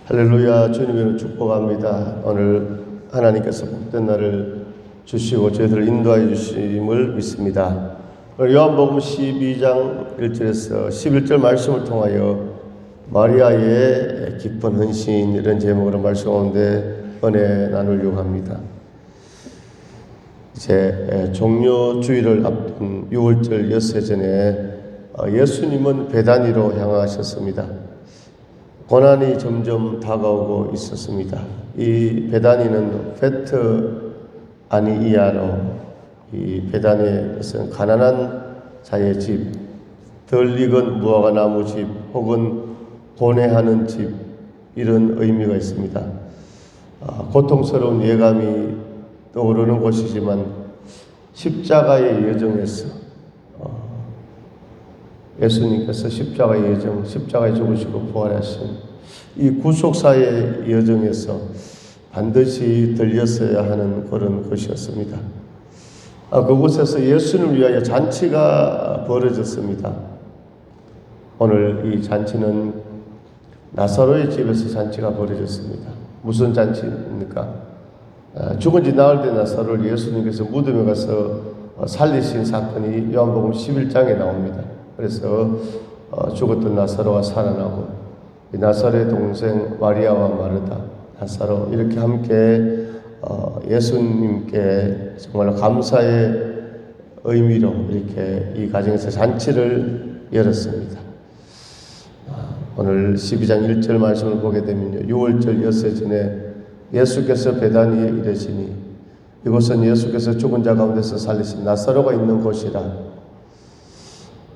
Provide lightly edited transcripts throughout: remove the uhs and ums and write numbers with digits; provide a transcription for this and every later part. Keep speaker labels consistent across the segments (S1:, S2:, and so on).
S1: 할렐루야. 주님으로 축복합니다. 오늘 하나님께서 복된 날을 주시고 저희들을 인도하여 주심을 믿습니다. 오늘 요한복음 12장 1절에서 11절 말씀을 통하여 마리아의 깊은 헌신, 이런 제목으로 말씀 가운데 은혜 나누려고 합니다. 이제 종료주일을 앞둔 6월절 엿새 전에 예수님은 베다니로 향하셨습니다. 고난이 점점 다가오고 있었습니다. 이 베다니는 베트 아니이아로, 이 베다니의 것은 가난한 자의 집, 덜 익은 무화과 나무 집, 혹은 고뇌하는 집, 이런 의미가 있습니다. 고통스러운 예감이 떠오르는 곳이지만 십자가의 여정에서 예수님께서 십자가의 여정, 십자가에 죽으시고 부활하신 이 구속사의 여정에서 반드시 들렸어야 하는 그런 것이었습니다. 그곳에서 예수님을 위하여 잔치가 벌어졌습니다. 오늘 이 잔치는 나사로의 집에서 잔치가 벌어졌습니다. 무슨 잔치입니까? 죽은 지 나흘 된 나사로를 예수님께서 무덤에 가서 살리신 사건이 요한복음 11장에 나옵니다. 그래서 죽었던 나사로가 살아나고, 나사로의 동생 마리아와 마르다, 나사로 이렇게 함께 예수님께 정말로 감사의 의미로 이렇게 이 가정에서 잔치를 열었습니다. 오늘 12장 1절 말씀을 보게 되면요, 6월절 엿새 전에 예수께서 베다니에 이르시니 이곳은 예수께서 죽은 자 가운데서 살리신 나사로가 있는 곳이라.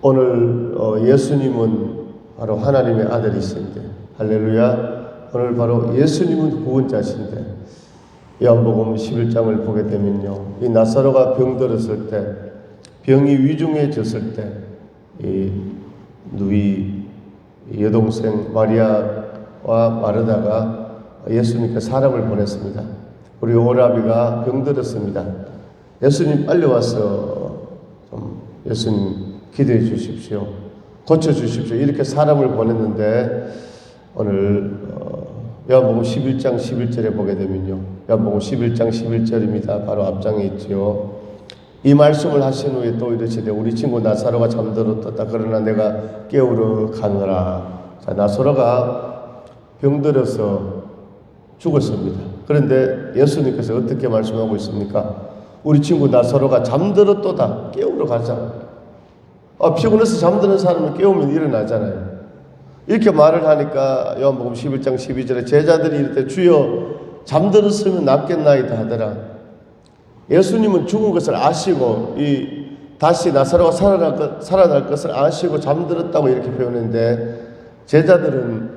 S1: 오늘 예수님은 바로 하나님의 아들이신데, 할렐루야, 오늘 바로 예수님은 구원자신데, 요한복음 11장을 보게 되면요, 이 나사로가 병들었을 때, 병이 위중해졌을 때, 이 누이 여동생 마리아와 마르다가 예수님께 사람을 보냈습니다. 우리 오라비가 병들었습니다. 예수님 빨리 와서 좀 예수님 기도해 주십시오, 고쳐주십시오, 이렇게 사람을 보냈는데, 오늘 요한복음 11장 11절에 보게 되면요, 요한복음 11장 11절입니다. 바로 앞장에 있지요. 이 말씀을 하신 후에 또 이르시되 우리 친구 나사로가 잠들었다. 그러나 내가 깨우러 가노라. 자, 나사로가 병들어서 죽었습니다. 그런데 예수님께서 어떻게 말씀하고 있습니까? 우리 친구 나사로가 잠들었도다. 깨우러 가자. 피곤해서 잠드는 사람은 깨우면 일어나잖아요. 이렇게 말을 하니까 요한복음 11장 12절에 제자들이 이럴 주여 잠들었으면 낫겠나이다 하더라. 예수님은 죽은 것을 아시고 다시 나사로가 살아날 것을 아시고 잠들었다고 이렇게 표현했는데, 제자들은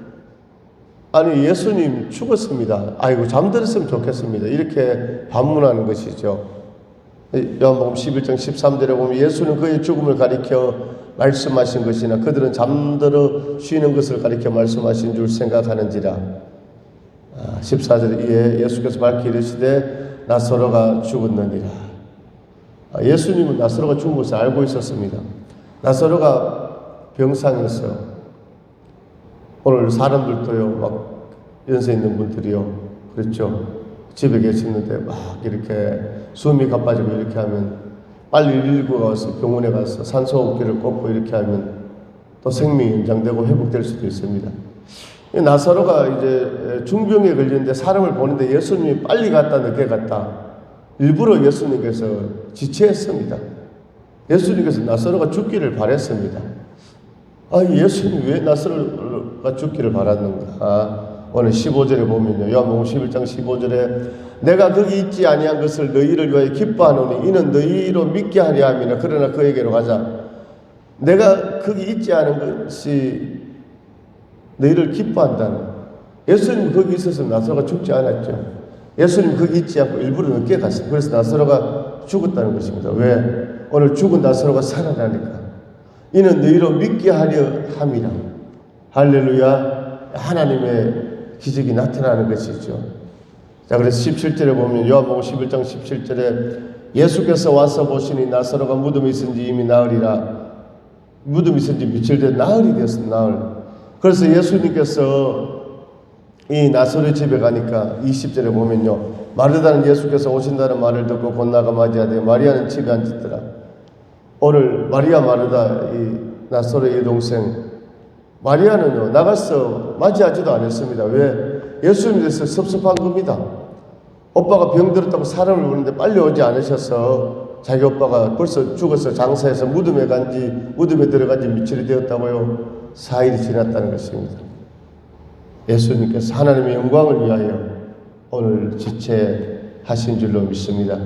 S1: 아니 예수님 죽었습니다. 아이고 잠들었으면 좋겠습니다. 이렇게 반문하는 것이죠. 요한복음 11장 13절에 보면 예수는 그의 죽음을 가리켜 말씀하신 것이나 그들은 잠들어 쉬는 것을 가리켜 말씀하신 줄 생각하는지라. 14절에 이에 예수께서 밝히 이르시되 나사로가 죽었느니라. 예수님은 나사로가 죽은 것을 알고 있었습니다. 나사로가 병상에서, 오늘 사람들도요, 막 연세 있는 분들이요, 그렇죠, 집에 계시는데 막 이렇게 숨이 가빠지고 이렇게 하면 빨리 119가 와서 병원에 가서 산소호흡기를 꽂고 이렇게 하면 또 생명이 연장되고 회복될 수도 있습니다. 나사로가 이제 중병에 걸렸는데 사람을 보는데 예수님이 빨리 갔다 늦게 갔다, 일부러 예수님께서 지체했습니다. 예수님께서 나사로가 죽기를 바랬습니다. 예수님 왜 나사로가 죽기를 바랐는가? 오늘 15절에 보면요, 요한복음 11장 15절에 내가 거기 있지 아니한 것을 너희를 위하여 기뻐하노니 이는 너희로 믿게 하려 함이라. 그러나 그에게로 가자. 내가 거기 있지 않은 것이 너희를 기뻐한다는. 예수님 거기 있어서 나사로가 죽지 않았죠. 예수님 거기 있지 않고 일부러 늦게 갔어요. 그래서 나사로가 죽었다는 것입니다. 왜? 오늘 죽은 나사로가 살아나니까. 이는 너희로 믿게 하려 함이라. 할렐루야. 하나님의 기적이 나타나는 것이죠. 자, 그래서 17절에 보면 요한복음 11장 17절에 예수께서 와서 보시니 나사로가 무덤에 있은지 이미 나흘이라. 무덤에 있은지 며칠 된 나흘이 되었습니다. 나흘. 그래서 예수님께서 이 나사로의 집에 가니까 20절에 보면요, 마르다는 예수께서 오신다는 말을 듣고 곧 나가 맞이하되 마리아는 집에 앉았더라. 오늘 마리아 마르다 이 나사로의 여동생 마리아는요 나가서 맞이하지도 않았습니다. 왜? 예수님에 대해서 섭섭한 겁니다. 오빠가 병들었다고 사람을 부르는데 빨리 오지 않으셔서 자기 오빠가 벌써 죽어서 장사해서 무덤에 들어간 지 며칠이 되었다고요. 4일이 지났다는 것입니다. 예수님께서 하나님의 영광을 위하여 오늘 지체하신 줄로 믿습니다.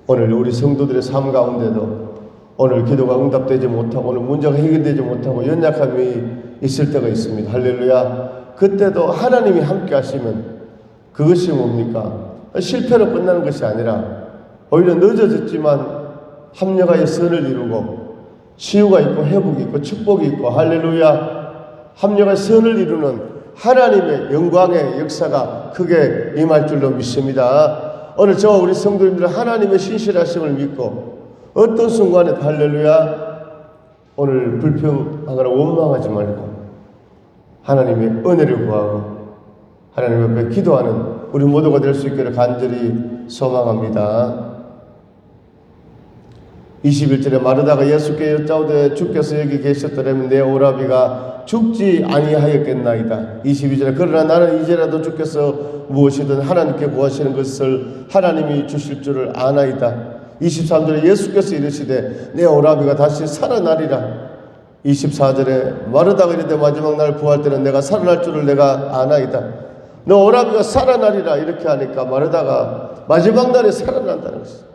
S1: 오늘 우리 성도들의 삶 가운데도 오늘 기도가 응답되지 못하고 오늘 문제가 해결되지 못하고 연약함이 있을 때가 있습니다. 할렐루야. 그때도 하나님이 함께 하시면 그것이 뭡니까? 실패로 끝나는 것이 아니라 오히려 늦어졌지만 합력하여 선을 이루고 치유가 있고 회복이 있고 축복이 있고 할렐루야. 합력하여 선을 이루는 하나님의 영광의 역사가 크게 임할 줄로 믿습니다. 오늘 저와 우리 성도님들 하나님의 신실하심을 믿고 어떤 순간에도 할렐루야 오늘 불평하거나 원망하지 말고 하나님의 은혜를 구하고 하나님 앞에 기도하는 우리 모두가 될 수 있기를 간절히 소망합니다. 21절에 마르다가 예수께 여짜오되 주께서 여기 계셨더라면 내 오라비가 죽지 아니하였겠나이다. 22절에 그러나 나는 이제라도 주께서 무엇이든 하나님께 구하시는 것을 하나님이 주실 줄을 아나이다. 23절에 예수께서 이르시되 내 오라비가 다시 살아나리라. 24절에 마르다가 이르되 마지막 날 부활 때는 내가 살아날 줄을 내가 아나이다. 너 오라비가 살아나리라 이렇게 하니까 마르다가 마지막 날에 살아난다는 것이죠.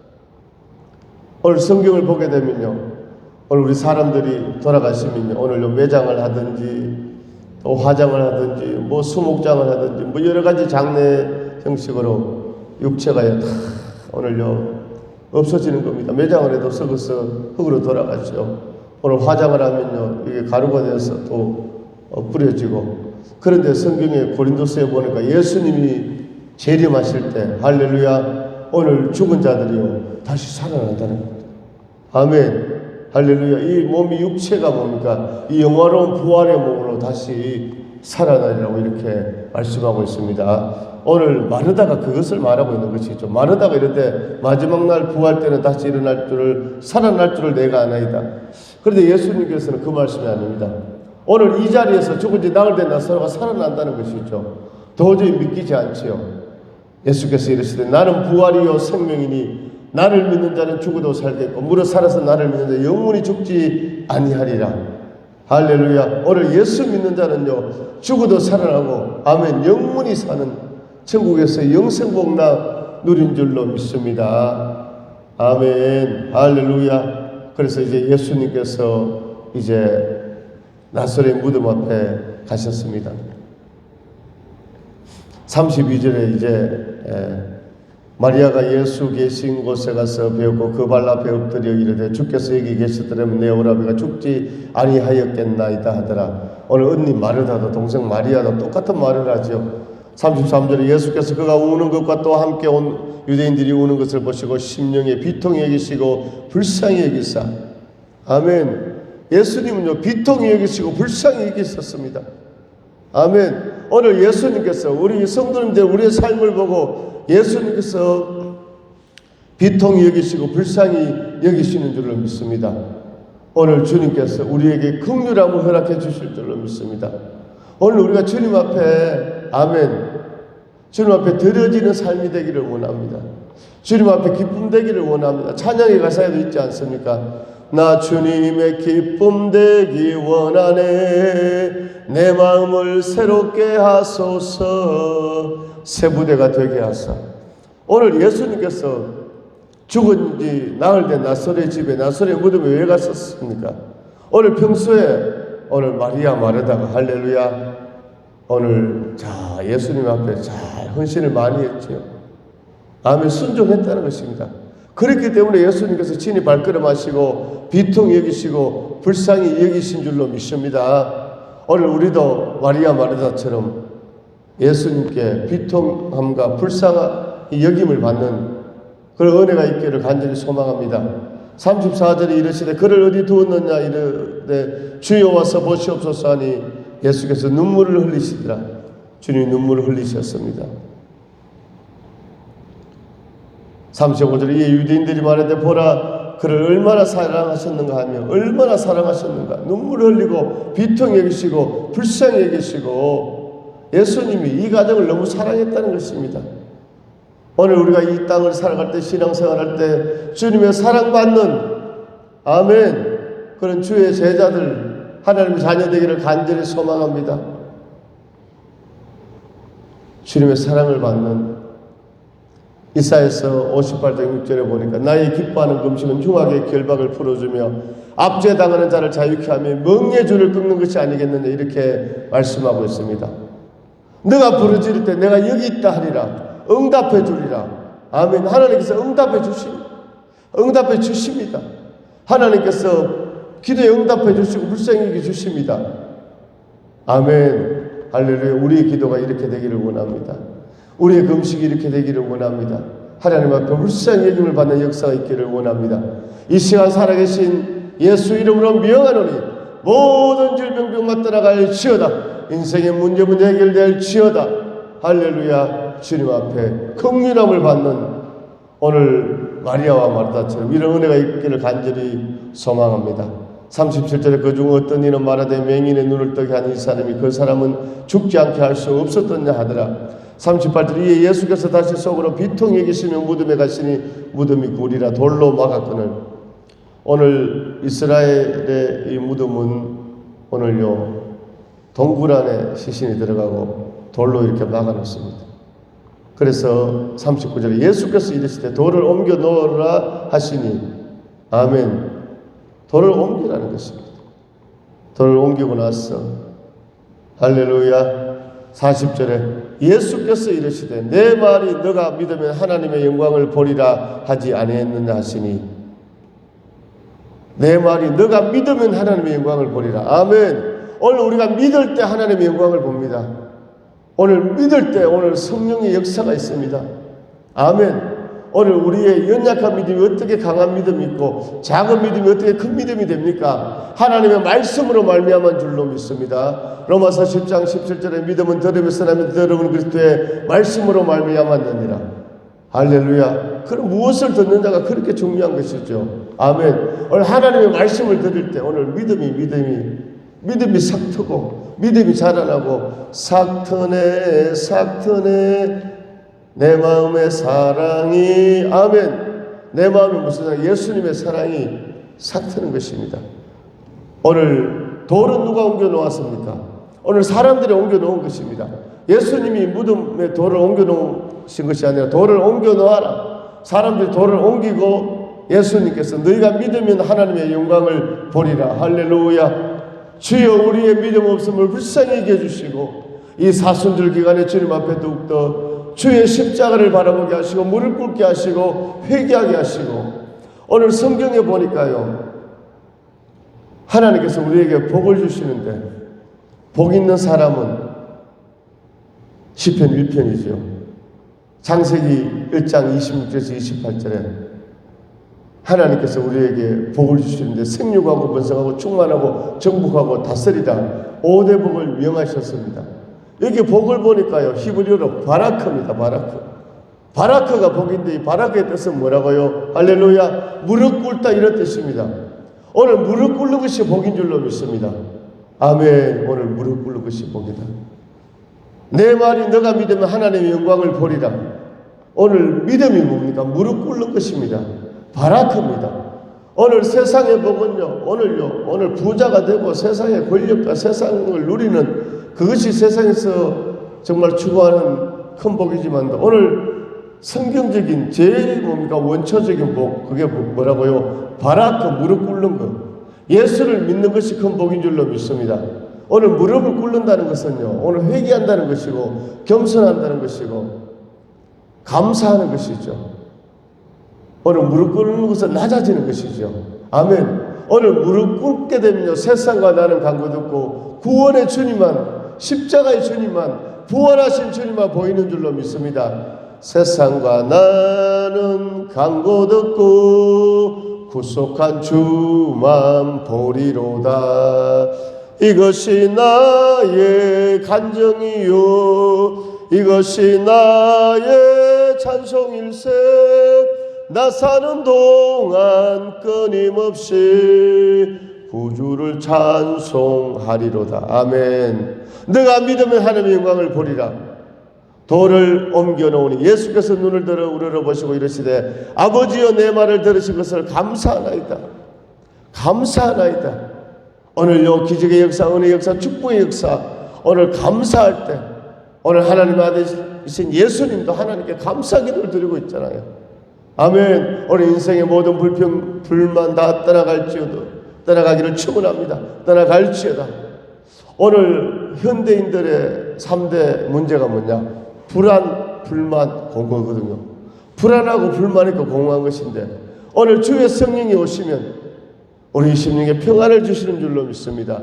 S1: 오늘 성경을 보게 되면요, 오늘 우리 사람들이 돌아가시면요, 오늘 매장을 하든지 또 화장을 하든지 뭐 수목장을 하든지 뭐 여러 가지 장례 형식으로 육체가 다 오늘요 없어지는 겁니다. 매장을 해도 썩어서 흙으로 돌아가죠. 오늘 화장을 하면요 이게 가루가 되어서 또 뿌려지고. 그런데 성경에 고린도서에 보니까 예수님이 재림하실 때 할렐루야 오늘 죽은 자들이요 다시 살아난다는 겁니다. 아멘. 할렐루야. 이 몸이 육체가 뭡니까? 이 영화로운 부활의 몸으로 다시 살아나리라고 이렇게 말씀하고 있습니다. 오늘 마르다가 그것을 말하고 있는 것이죠. 마르다가 이럴 마지막 날 부활 때는 다시 일어날 줄을 살아날 줄을 내가 아나이다. 그런데 예수님께서는 그 말씀이 아닙니다. 오늘 이 자리에서 죽은 지 나흘 된 나사로가 살아난다는 것이죠. 도저히 믿기지 않지요. 예수께서 이르시되 나는 부활이요 생명이니 나를 믿는 자는 죽어도 살겠고 무릇 살아서 나를 믿는 자 영원히 죽지 아니하리라. 할렐루야. 오늘 예수 믿는 자는요 죽어도 살아나고 아멘 영원히 사는 천국에서 영생복락 누린 줄로 믿습니다. 아멘. 할렐루야. 그래서 이제 예수님께서 이제 나사로의 무덤 앞에 가셨습니다. 32절에 이제 마리아가 예수 계신 곳에 가서 배웠고 그 발 앞에 엎드려 이르되 주께서 여기 계셨더라면 내 오라비가 죽지 아니하였겠나이다 하더라. 오늘 언니 마르다도 동생 마리아도 똑같은 말을 하죠. 33절에 예수께서 그가 우는 것과 또 함께 온 유대인들이 우는 것을 보시고 심령에 비통히 여기시고 불쌍히 여기사. 아멘. 예수님은요 비통히 여기시고 불쌍히 여기셨습니다. 아멘. 오늘 예수님께서 우리 성도님들 우리의 삶을 보고 예수님께서 비통히 여기시고 불쌍히 여기시는 줄로 믿습니다. 오늘 주님께서 우리에게 긍휼함을 허락해 주실 줄로 믿습니다. 오늘 우리가 주님 앞에 아멘 주님 앞에 드려지는 삶이 되기를 원합니다. 주님 앞에 기쁨 되기를 원합니다. 찬양의 가사에도 있지 않습니까? 나 주님의 기쁨 되기 원하네 내 마음을 새롭게 하소서 새 부대가 되게 하사. 오늘 예수님께서 죽은 지 나흘 된 나사로의 집에 나사로의 무덤에 왜 갔었습니까? 오늘 평소에 오늘 마리아 마르다가 할렐루야 오늘 자 예수님 앞에 잘 헌신을 많이 했죠. 아멘. 순종했다는 것입니다. 그렇기 때문에 예수님께서 친히 발걸음하시고 비통히 여기시고 불쌍히 여기신 줄로 믿습니다. 오늘 우리도 마리아 마르다처럼 예수님께 비통함과 불쌍히 여김을 받는 그런 은혜가 있기를 간절히 소망합니다. 34절에 이르시되 그를 어디 두었느냐 이르되 주여 와서 보시옵소서 하니 예수께서 눈물을 흘리시더라. 주님이 눈물을 흘리셨습니다. 35절에 이 유대인들이 말하되 보라 그를 얼마나 사랑하셨는가 하며 얼마나 사랑하셨는가 눈물을 흘리고 비통히 여기시고 불쌍히 여기시고 예수님이 이 가정을 너무 사랑했다는 것입니다. 오늘 우리가 이 땅을 살아갈 때 신앙생활할 때 주님의 사랑받는 아멘 그런 주의 제자들 하나님의 자녀 되기를 간절히 소망합니다. 주님의 사랑을 받는 이사야서 58장 6절에 보니까 나의 기뻐하는 금식은 흉악의 결박을 풀어주며 압제당하는 자를 자유케 하며 멍에의 줄을 끊는 것이 아니겠느냐 이렇게 말씀하고 있습니다. 너가 부르짖을 때 내가 여기 있다 하리라 응답해 주리라. 아멘. 하나님께서 응답해 주십니다. 하나님께서 기도에 응답해 주시고 불쌍히 여겨 주십니다. 아멘. 할렐루야. 우리의 기도가 이렇게 되기를 원합니다. 우리의 금식이 이렇게 되기를 원합니다. 하나님 앞에 불쌍히 여김을 받는 역사가 있기를 원합니다. 이 시간 살아계신 예수 이름으로 명하노니 모든 질병병만 떠나갈지어다. 인생의 문제 해결될지어다. 할렐루야. 주님 앞에 긍휼함을 받는 오늘 마리아와 마르다처럼 이런 은혜가 있기를 간절히 소망합니다. 37절에 그중 어떤 이는 말하되 맹인의 눈을 뜨게 한 이 사람이 그 사람은 죽지 않게 할 수 없었더냐 하더라. 38절 이에 예수께서 다시 속으로 비통히 여기시며 무덤에 가시니 무덤이 굴이라 돌로 막았거늘. 오늘 이스라엘의 이 무덤은 오늘요 동굴 안에 시신이 들어가고 돌로 이렇게 막아놓습니다. 그래서 39절에 예수께서 이르시되 돌을 옮겨 놓으라 하시니 아멘. 돌을 옮기라는 것입니다. 돌을 옮기고 나서 할렐루야 40절에 예수께서 이르시되 내 말이 너가 믿으면 하나님의 영광을 보리라 하지 아니했느냐 하시니 내 말이 너가 믿으면 하나님의 영광을 보리라. 아멘. 오늘 우리가 믿을 때 하나님의 영광을 봅니다. 오늘 믿을 때 오늘 성령의 역사가 있습니다. 아멘. 오늘 우리의 연약한 믿음이 어떻게 강한 믿음이 있고 작은 믿음이 어떻게 큰 믿음이 됩니까? 하나님의 말씀으로 말미암은 줄로 믿습니다. 로마서 10장 17절에 믿음은 들음에서 나면 들음은 그리스도의 말씀으로 말미암았느니라. 할렐루야. 그럼 무엇을 듣는 자가 그렇게 중요한 것이죠. 아멘. 오늘 하나님의 말씀을 들을 때 오늘 믿음이 삭트고 믿음이 자라나고 삭트네 내 마음의 사랑이 아멘. 내 마음에 무슨 사랑? 예수님의 사랑이 삭트는 것입니다. 오늘 돌은 누가 옮겨 놓았습니까? 오늘 사람들이 옮겨 놓은 것입니다. 예수님이 무덤에 돌을 옮겨 놓으신 것이 아니라 돌을 옮겨 놓아라. 사람들이 돌을 옮기고 예수님께서 너희가 믿으면 하나님의 영광을 보리라. 할렐루야. 주여 우리의 믿음 없음을 불쌍히 여겨주시고 이 사순절 기간에 주님 앞에 더욱더 주의 십자가를 바라보게 하시고 무릎 꿇게 하시고 회개하게 하시고 오늘 성경에 보니까요 하나님께서 우리에게 복을 주시는데 복 있는 사람은 시편 1편이죠. 창세기 1장 26절에서 28절에 하나님께서 우리에게 복을 주시는데 생육하고 번성하고 충만하고 정복하고 다스리다 5대 복을 명하셨습니다. 여기 복을 보니까요 히브리어로 바라크입니다. 바라크가 복인데 이 바라크의 뜻은 뭐라고요? 할렐루야. 무릎 꿇다 이런 뜻입니다. 오늘 무릎 꿇는 것이 복인 줄로 믿습니다. 아멘. 오늘 무릎 꿇는 것이 복이다. 내 말이 너가 믿으면 하나님의 영광을 보리라. 오늘 믿음이 뭡니까? 무릎 꿇는 것입니다. 바라크입니다. 오늘 세상의 복은요 오늘 부자가 되고 세상의 권력과 세상을 누리는 그것이 세상에서 정말 추구하는 큰 복이지만 오늘 성경적인 제일 뭡니까? 원초적인 복 그게 뭐라고요? 바라크 무릎 꿇는 것. 예수를 믿는 것이 큰 복인 줄로 믿습니다. 오늘 무릎을 꿇는다는 것은요 오늘 회개한다는 것이고 겸손한다는 것이고 감사하는 것이죠. 오늘 무릎 꿇는 것은 낮아지는 것이죠. 아멘. 오늘 무릎 꿇게 되면요 세상과 나는 관계 없고 구원의 주님만 십자가의 주님만 부활하신 주님만 보이는 줄로 믿습니다. 세상과 나는 간곳 없고 구속한 주만 보리로다. 이것이 나의 간정이요 이것이 나의 찬송일세. 나 사는 동안 끊임없이 구주를 찬송하리로다. 아멘. 내가 믿으면 하나님의 영광을 보리라. 돌을 옮겨 놓으니 예수께서 눈을 들어 우러러보시고 이르시되 아버지여 내 말을 들으신 것을 감사하나이다. 감사하나이다. 오늘요 기적의 역사, 은혜의 역사, 축복의 역사, 오늘 감사할 때 오늘 하나님 아들이신 예수님도 하나님께 감사 기도를 드리고 있잖아요. 아멘. 오늘 인생의 모든 불평, 불만 다 떠나가기를 축원합니다. 떠나갈지어다. 오늘 현대인들의 3대 문제가 뭐냐? 불안, 불만, 공허거든요. 불안하고 불만 있고 공허한 것인데 오늘 주의 성령이 오시면 우리 심령에 평안을 주시는 줄로 믿습니다.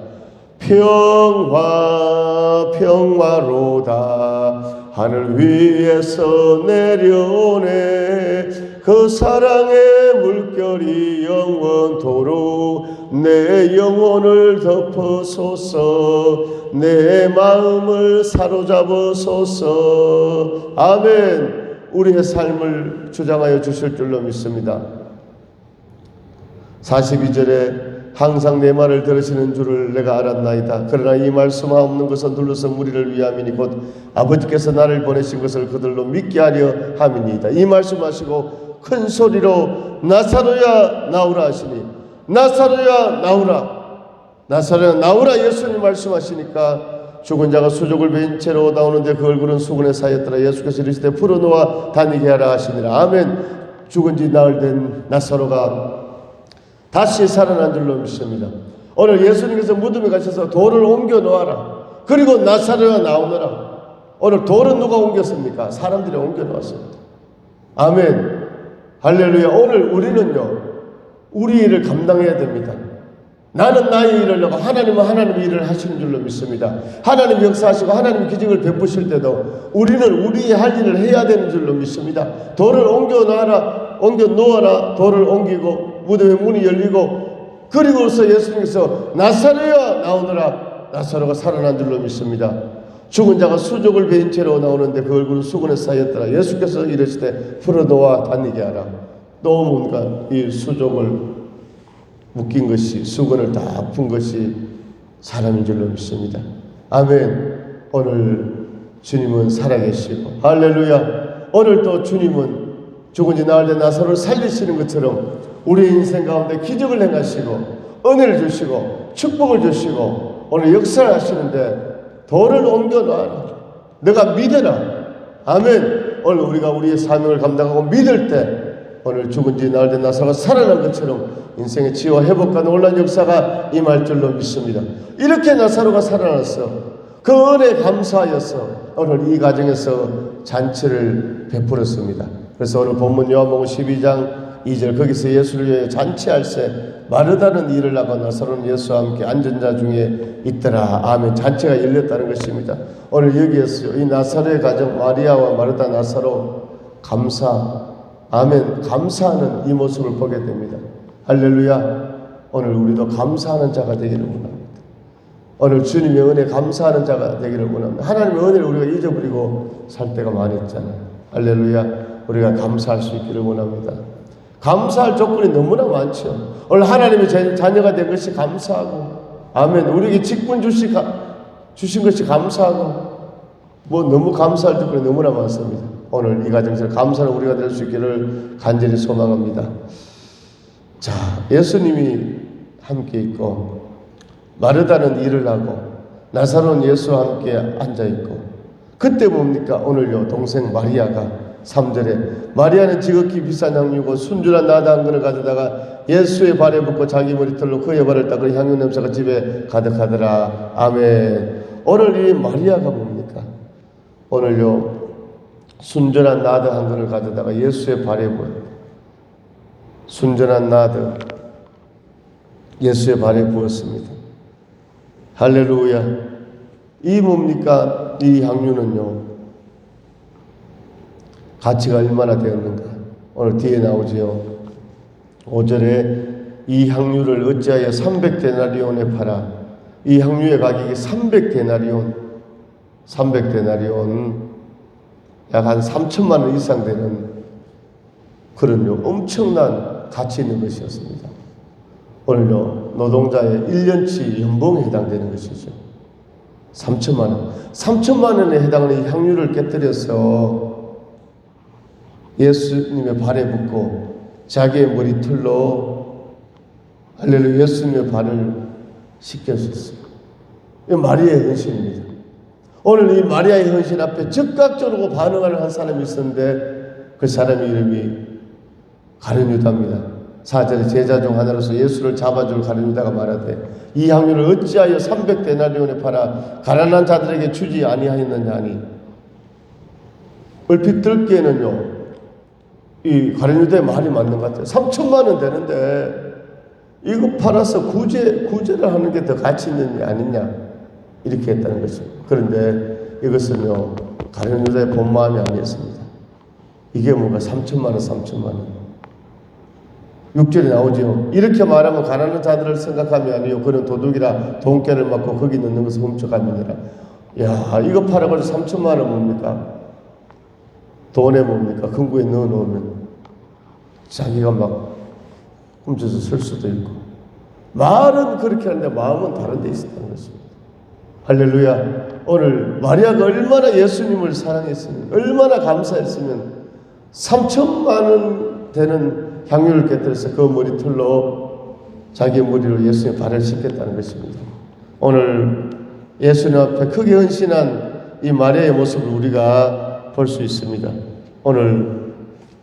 S1: 평화 평화로다 하늘 위에서 내려오네. 그 사랑의 물결이 영원토록 내 영혼을 덮어소서. 내 마음을 사로잡으소서. 아멘. 우리의 삶을 주장하여 주실 줄로 믿습니다. 42절에 항상 내 말을 들으시는 줄을 내가 알았나이다. 그러나 이 말씀 없는 것은 둘러서 무리를 위함이니 곧 아버지께서 나를 보내신 것을 그들로 믿게 하려 함이니이다. 이 말씀하시고 큰 소리로 나사로야 나오라 하시니 나사로야 나오라. 나사로야 나오라 예수님 말씀하시니까 죽은 자가 수족을 베인 채로 나오는데 그 얼굴은 수건에 쌓였더라. 예수께서 이르시되 풀어놓아 다니게 하라 하시니라. 아멘. 죽은 지 나흘 된 나사로가 다시 살아난 줄로 믿습니다. 오늘 예수님께서 무덤에 가셔서 돌을 옮겨 놓아라. 그리고 나사로가 나오느라. 오늘 돌은 누가 옮겼습니까? 사람들이 옮겨 놓았습니다. 아멘. 할렐루야. 오늘 우리는요 우리 일을 감당해야 됩니다. 나는 나의 일을 하고 하나님은 하나님의 일을 하시는 줄로 믿습니다. 하나님 역사하시고 하나님 기적을 베푸실 때도 우리는 우리의 할 일을 해야 되는 줄로 믿습니다. 돌을 옮겨 놓아라. 돌을 옮기고 무덤의 문이 열리고 그리고서 예수님께서 나사로야 나오느라. 나사로가 살아난 줄로 믿습니다. 죽은 자가 수족을 베인 채로 나오는데 그 얼굴은 수건에 쌓였더라. 예수께서 이르시되 풀어놓아 다니게 하라. 또 뭔가 이 수족을 묶인 것이 수건을 다 푼 것이 사람인 줄로 믿습니다. 아멘. 오늘 주님은 살아계시고 할렐루야. 오늘 또 주님은 죽은 지 나흘 된 나사로를 살리시는 것처럼 우리 인생 가운데 기적을 행하시고 은혜를 주시고 축복을 주시고 오늘 역사를 하시는데 돌을 옮겨 놔라. 내가 믿어라. 아멘. 오늘 우리가 우리의 사명을 감당하고 믿을 때 오늘 죽은 지 나흘 된 나사로가 살아난 것처럼 인생의 치유와 회복과 놀라운 역사가 임할 줄로 믿습니다. 이렇게 나사로가 살아났어. 그 은혜에 감사하여서 오늘 이 가정에서 잔치를 베풀었습니다. 그래서 오늘 본문 요한복음 12장 2절 거기서 예수를 위해 잔치할세 마르다는 일을 하고 나사로는 예수와 함께 앉은 자 중에 있더라. 아멘. 잔치가 열렸다는 것입니다. 오늘 여기에서 이 나사로의 가정 마리아와 마르다 나사로 감사 아멘 감사하는 이 모습을 보게 됩니다. 할렐루야. 오늘 우리도 감사하는 자가 되기를 원합니다. 오늘 주님의 은혜 감사하는 자가 되기를 원합니다. 하나님의 은혜를 우리가 잊어버리고 살 때가 많이 있잖아요. 할렐루야. 우리가 감사할 수 있기를 원합니다. 감사할 조건이 너무나 많죠. 오늘 하나님의 자녀가 된 것이 감사하고 아멘. 우리에게 직분 주신 것이 감사하고 뭐 너무 감사할 조건이 너무나 많습니다. 오늘 이 가정에서 감사는 우리가 될 수 있기를 간절히 소망합니다. 자, 예수님이 함께 있고 마르다는 일을 하고 나사로는 예수와 함께 앉아있고 그때 뭡니까? 오늘요 동생 마리아가 3절에 마리아는 지극히 비싼 향유고 순전한 나다 한 근을 가져다가 예수의 발에 붓고 자기 머리털로 그의 발을 닦으니 향유 냄새가 집에 가득하더라. 아멘. 오늘 이 마리아가 뭡니까? 오늘요 순전한 나드 한 근을 가져다가 예수의 발에 부었다. 순전한 나드 예수의 발에 부었습니다. 할렐루야. 이 뭡니까? 이 향유는요 가치가 얼마나 되었는가? 오늘 뒤에 나오지요. 5절에 이 향유를 어찌하여 300데나리온에 팔아 이 향유의 가격이 300데나리온, 약 한 3천만 원 이상 되는 그런 엄청난 가치 있는 것이었습니다. 오늘요, 노동자의 1년치 연봉에 해당되는 것이죠. 3천만 원. 3천만 원에 해당하는 이 향유를 깨뜨려서 예수님의 발에 붓고 자기의 머리털로 할렐루야 예수님의 발을 씻겨줬어요. 이 마리아의 헌신입니다. 오늘 이 마리아의 헌신 앞에 즉각적으로 반응을 한 사람이 있었는데 그 사람의 이름이 가룟 유다입니다. 4절에 제자 중 하나로서 예수를 잡아줄 가룟 유다가 말하되 이 향유를 어찌하여 300데나리온에 팔아 가난한 자들에게 주지 아니하였느냐 하니, 얼핏 듣기에는요 이 가룟 유다의 말이 맞는 것 같아요. 3천만 원 되는데 이거 팔아서 구제를 하는 게 더 가치 있는 게 아니냐, 이렇게 했다는 것이죠. 그런데 이것은요 가룟 유다의 본 마음이 아니었습니다. 이게 뭔가 3천만 원 6절에 나오죠. 이렇게 말하면 가난한 자들을 생각하며 아니요 그는 도둑이라 돈깨를 맞고 거기 넣는 것을 훔쳐가느니라. 야, 이거 팔아가지고 3천만 원 뭡니까? 돈에 뭡니까? 금고에 넣어놓으면 자기가 막 훔쳐서 쓸 수도 있고. 말은 그렇게 하는데 마음은 다른 데 있었다는 것입니다. 할렐루야. 오늘 마리아가 얼마나 예수님을 사랑했으면, 얼마나 감사했으면 3천만 원 되는 향유를 깨뜨려서 그 머리털로 자기의 머리로 예수님의 발을 씻겠다는 것입니다. 오늘 예수님 앞에 크게 헌신한 이 마리아의 모습을 우리가 볼 수 있습니다. 오늘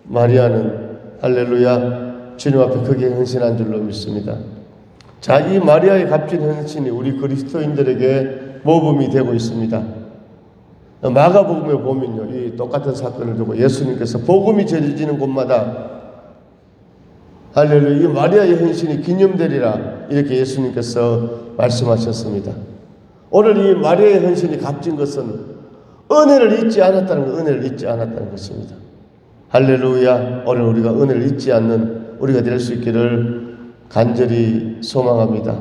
S1: 마리아는 할렐루야 주님 앞에 크게 헌신한 줄로 믿습니다. 자, 이 마리아의 값진 헌신이 우리 그리스도인들에게 모범이 되고 있습니다. 마가복음에 보면요, 이 똑같은 사건을 두고 예수님께서 복음이 전해지는 곳마다 할렐루야 이 마리아의 헌신이 기념되리라, 이렇게 예수님께서 말씀하셨습니다. 오늘 이 마리아의 헌신이 값진 것은 은혜를 잊지 않았다는 것입니다. 할렐루야. 오늘 우리가 은혜를 잊지 않는 우리가 될 수 있기를 간절히 소망합니다.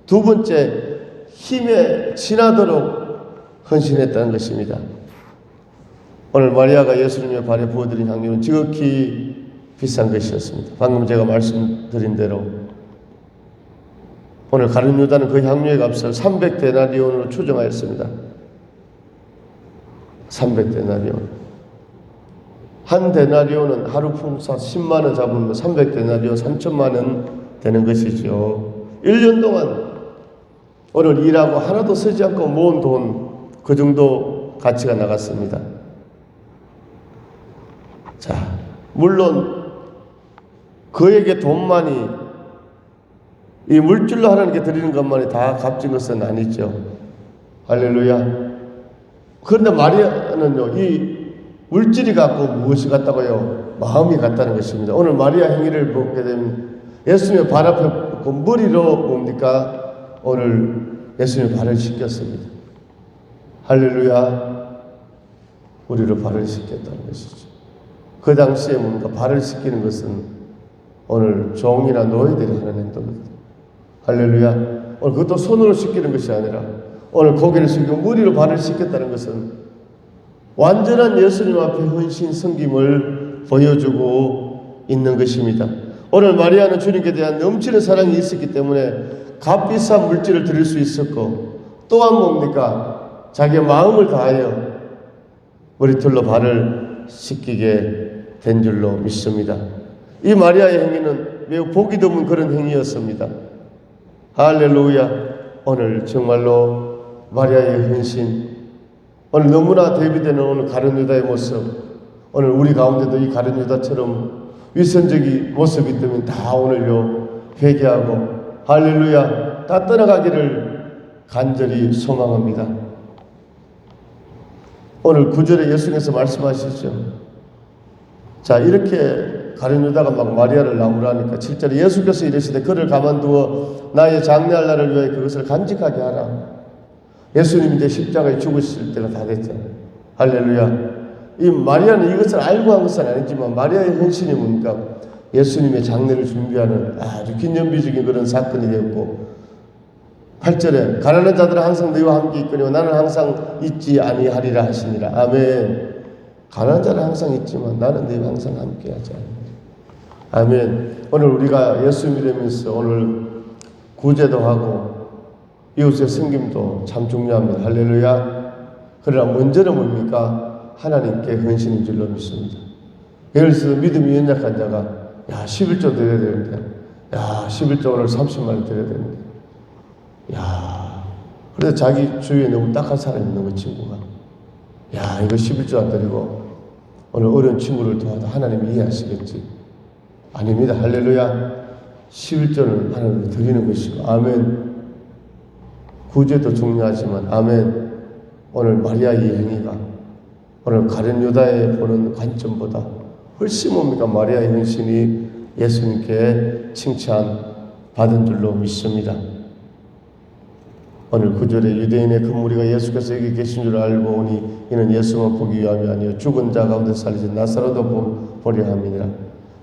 S1: 두 번째, 힘에 지나도록 헌신했다는 것입니다. 오늘 마리아가 예수님의 발에 부어드린 향유는 지극히 비싼 것이었습니다. 방금 제가 말씀드린 대로 오늘 가룟 유다는 그 향유의 값을 300데나리온으로 추정하였습니다. 300데나리온. 한 데나리온은 하루 품삯 10만 원 잡으면 300데나리온 3천만 원 되는 것이죠. 1년 동안 오늘 일하고 하나도 쓰지 않고 모은 돈, 그 정도 가치가 나갔습니다. 자, 물론 그에게 돈만이, 이 물질로 하나님께 드리는 것만이 다 값진 것은 아니죠. 할렐루야. 그런데 마리아는요, 이 물질이 갖고 무엇이 같다고요? 마음이 같다는 것입니다. 오늘 마리아 행위를 보게 되면 예수님의 발 앞에 그 머리로 뭡니까? 오늘 예수님의 발을 씻겼습니다. 할렐루야. 우리로 발을 씻겼다는 것이죠. 그 당시에 뭡니까? 발을 씻기는 것은 오늘 종이나 노예들이 하는 행동입니다. 할렐루야. 오늘 그것도 손으로 씻기는 것이 아니라 오늘 고개를 숙이고 머리로 발을 씻겠다는 것은 완전한 예수님 앞에 헌신 섬김을 보여주고 있는 것입니다. 오늘 마리아는 주님께 대한 넘치는 사랑이 있었기 때문에 값비싼 물질을 드릴 수 있었고, 또한 뭡니까? 자기의 마음을 다하여 머리털로 발을 씻기게 된 줄로 믿습니다. 이 마리아의 행위는 매우 보기 드문 그런 행위였습니다. 할렐루야. 오늘 정말로 마리아의 헌신, 오늘 너무나 대비되는 오늘 가룟 유다의 모습, 오늘 우리 가운데도 이 가룟 유다처럼 위선적인 모습이 있다면 다 오늘요 회개하고 할렐루야 다 떠나가기를 간절히 소망합니다. 오늘 9절에 예수님께서 말씀하시죠. 자, 이렇게 가룟 유다가 막 마리아를 나무라니까 7절에 예수께서 이르시되 그를 가만두어 나의 장래할 날을 위하여 그것을 간직하게 하라. 예수님이 이제 십자가에 죽으실 때가 다 됐잖아요. 할렐루야. 이 마리아는 이것을 알고 한 것은 아니지만 마리아의 헌신이 뭡니까? 예수님의 장례를 준비하는 아주 기념비적인 그런 사건이 되었고, 8절에 가난한 자들은 항상 너희와 함께 있거니와 나는 항상 있지 아니하리라 하시니라. 아멘. 가난한 자는 항상 있지만 나는 너희와 항상 함께 하지 않느니라. 아멘. 오늘 우리가 예수 믿으면서 오늘 구제도 하고 이웃의 섬김도 참 중요합니다. 할렐루야. 그러나 먼저는 뭡니까? 하나님께 헌신인 줄로 믿습니다. 예를 들어서 믿음이 연약한 자가 야 11조 드려야 되는데 야 11조 오늘 30만 원 드려야 되는데 야 그래서 자기 주위에 너무 딱한 사람이 있는 거 친구가 야 이거 11조 안 드리고 오늘 어려운 친구를 도와도 하나님이 이해하시겠지. 아닙니다. 할렐루야. 11조는 하나님께 드리는 것이고 아멘. 구제도 중요하지만 아멘. 오늘 마리아의 행위가 오늘 가룟 유다에 보는 관점보다 훨씬 뭡니까? 마리아의 헌신이 예수님께 칭찬 받은 줄로 믿습니다. 오늘 9절에 유대인의 큰 무리가 예수께서 여기 계신 줄 알고 오니 이는 예수만 보기 위함이 아니요 죽은 자 가운데 살리신 나사로도 보려 함이니라.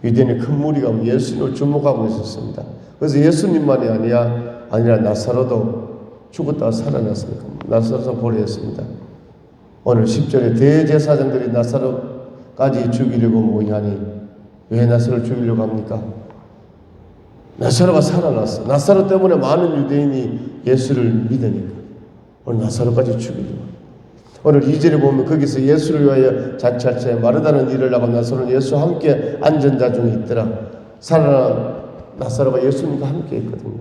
S1: 유대인의 큰 무리가 예수님을 주목하고 있었습니다. 그래서 예수님만이 아니라 나사로도 죽었다가 살아났으니까 나사로도 보려 했습니다. 오늘 10절에 대제사장들이 나사로까지 죽이려고 모이하니 왜 나사로를 죽이려고 합니까? 나사로가 살아났어. 나사로 때문에 많은 유대인이 예수를 믿으니까 오늘 나사로까지 죽이려고. 오늘 2절에 보면 거기서 예수를 위하여 자찰차에 마르다는 일을 하고 나사로는 예수와 함께 앉은 자 중에 있더라. 살아난 나사로가 예수님과 함께 있거든요.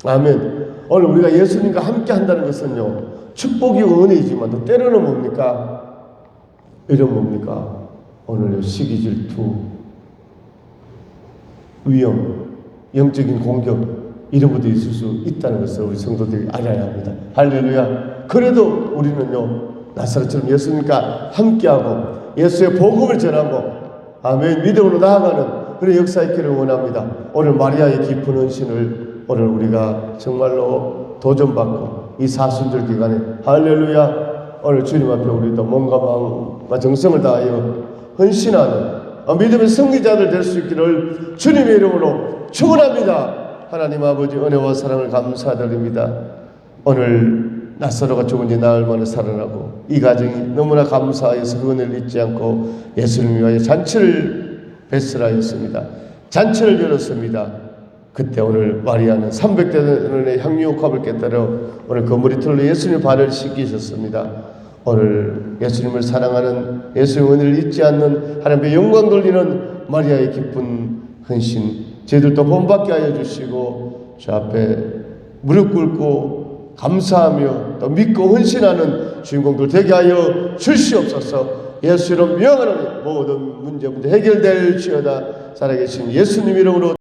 S1: 아멘. 오늘 우리가 예수님과 함께 한다는 것은요 축복이고 은혜이지만 또 때로는 뭡니까? 이런 뭡니까? 오늘 시기 질투, 위험, 영적인 공격 이런 것도 있을 수 있다는 것을 우리 성도들이 알아야 합니다. 할렐루야. 그래도 우리는요 나사로처럼 예수님과 함께하고 예수의 복음을 전하고 아멘 믿음으로 나아가는 그런 역사 있기를 원합니다. 오늘 마리아의 깊은 헌신을 오늘 우리가 정말로 도전받고 이 사순절 기간에 할렐루야 오늘 주님 앞에 우리도 몸과 마음과 정성을 다하여 헌신하는 믿음의 승리자들 될 수 있기를 주님의 이름으로 축원합니다. 하나님 아버지 은혜와 사랑을 감사드립니다. 오늘 나사로가 죽은 지 나흘 만에 살아나고 이 가정이 너무나 감사해서 그 은혜를 잊지 않고 예수님을 위하여 잔치를 베풀하였습니다. 잔치를 열었습니다. 그때 오늘 마리아는 300대의 향유옥합을 깨뜨려 오늘 그 머리털로 예수님의 발을 씻기셨습니다. 오늘 예수님을 사랑하는 예수님의 은혜를 잊지 않는 하나님의 영광 돌리는 마리아의 기쁜 헌신 저희들도 본받게 하여 주시고 저 앞에 무릎 꿇고 감사하며 또 믿고 헌신하는 주인공들 되게 하여 주시옵소서. 예수 이름 명하노니 모든 문제 해결될지어다. 살아계신 예수님 이름으로